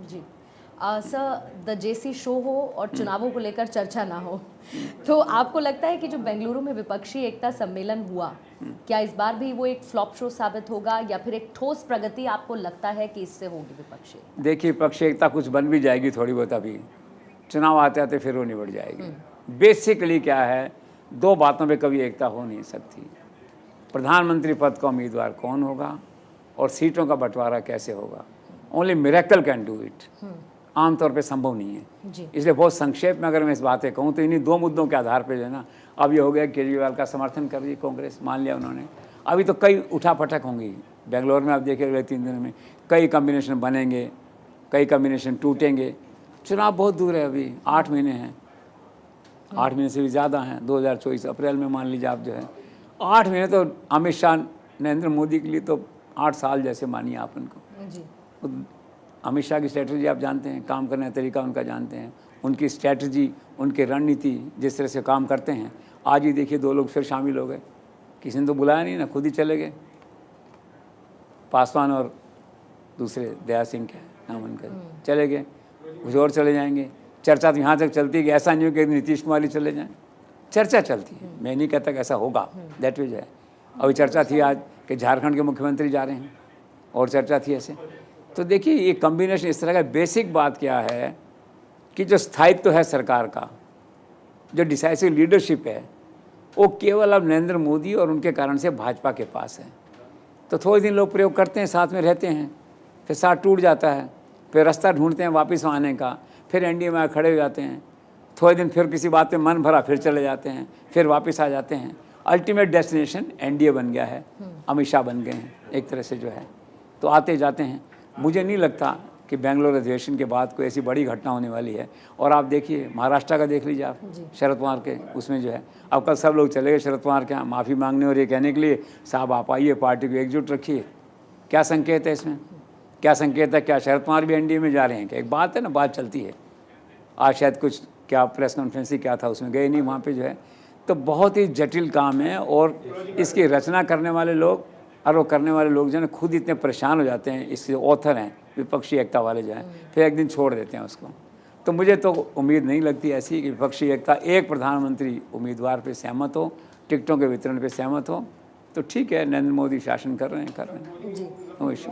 Ji sir, the JC show हो और चुनावों को लेकर चर्चा ना हो, तो आपको लगता है कि जो बेंगलुरु में विपक्षी एकता सम्मेलन हुआ, क्या इस बार भी वो एक फ्लॉप शो साबित होगा या फिर एक ठोस प्रगति आपको लगता है कि इससे होगी विपक्षी एकता? देखिए, विपक्षी एकता कुछ बन भी जाएगी थोड़ी बहुत, अभी चुनाव आते आते फिर वो निबट जाएगी। बेसिकली क्या है, दो बातों पे कभी एकता हो नहीं सकती। प्रधानमंत्री पद का उम्मीदवार कौन होगा और सीटों का बंटवारा कैसे होगा। Only miracle can do it. आमतौर पे संभव नहीं है। जी। इसलिए बहुत संक्षेप में अगर मैं इस बातें कहूँ तो इन्हीं दो मुद्दों के आधार पर जो है ना, अब ये हो गया केजरीवाल का समर्थन कर दी कांग्रेस, मान लिया उन्होंने। अभी तो कई उठापटक होंगी बेंगलोर में, आप देखिए अगले 3 दिन में कई कम्बिनेशन बनेंगे, कई कम्बिनेशन टूटेंगे। चुनाव बहुत दूर है, अभी 8 महीने हैं, 8 महीने से भी ज़्यादा हैं। 2024 अप्रैल में मान लीजिए आप जो है 8 महीने, तो अमित शाह नरेंद्र मोदी के लिए तो 8 साल जैसे मानिए आप उनको। जी। अमित शाह की स्ट्रैटेजी आप जानते हैं, काम करने का तरीका उनका जानते हैं, उनकी स्ट्रैटेजी, उनकी रणनीति जिस तरह से काम करते हैं। आज ही देखिए 2 लोग फिर शामिल हो गए, किसी ने तो बुलाया नहीं ना, खुद ही चले गए, पासवान और दूसरे दया सिंह के नाम उनका, चले गए, कुछ और चले जाएंगे। चर्चा तो यहाँ तक चलती है कि ऐसा नहीं हो कि नीतीश कुमार ही चले जाएं, चर्चा चलती है। मैं नहीं कहता कि ऐसा होगा, दैट वे है। अभी चर्चा थी आज कि झारखंड के मुख्यमंत्री जा रहे हैं, और चर्चा थी ऐसे। तो देखिए ये कॉम्बिनेशन इस तरह का, बेसिक बात क्या है कि जो स्थायित्व तो है सरकार का, जो डिसाइसिव लीडरशिप है, वो केवल अब नरेंद्र मोदी और उनके कारण से भाजपा के पास है। तो थोड़े दिन लोग प्रयोग करते हैं, साथ में रहते हैं, फिर साथ टूट जाता है, फिर रास्ता ढूंढते हैं वापस आने का, फिर एनडीए में खड़े हो जाते हैं, थोड़े दिन फिर किसी बात पे मन भरा, फिर चले जाते हैं, फिर वापस आ जाते हैं। अल्टीमेट डेस्टिनेशन एनडीए बन गया है, अमित शाह बन गए हैं एक तरह से जो है, तो आते जाते हैं। मुझे नहीं लगता कि बेंगलोर अधिवेशन के बाद कोई ऐसी बड़ी घटना होने वाली है। और आप देखिए महाराष्ट्र का देख लीजिए आप, शरद पवार के उसमें जो है, अब कल सब लोग चले गए शरद पवार के यहाँ माफ़ी मांगने और ये कहने के लिए साहब आप आइए, पार्टी को एकजुट रखिए। क्या संकेत है इसमें, क्या संकेत है? क्या शरद पवार भी एनडीए में जा रहे हैं क्या? एक बात है ना, बात चलती है। आज शायद कुछ क्या प्रेस कॉन्फ्रेंस ही क्या था, उसमें गए नहीं वहाँ पे जो है। तो बहुत ही जटिल काम है, और इसकी रचना करने वाले लोग और वो करने वाले लोग जो है खुद इतने परेशान हो जाते हैं, इसके ऑथर हैं विपक्षी एकता वाले जो हैं, फिर एक दिन छोड़ देते हैं उसको। तो मुझे तो उम्मीद नहीं लगती ऐसी कि विपक्षी एकता एक प्रधानमंत्री उम्मीदवार पे सहमत हो, टिकटों के वितरण पे सहमत हो, तो ठीक है, नरेंद्र मोदी शासन कर रहे हैं, जी। No issue.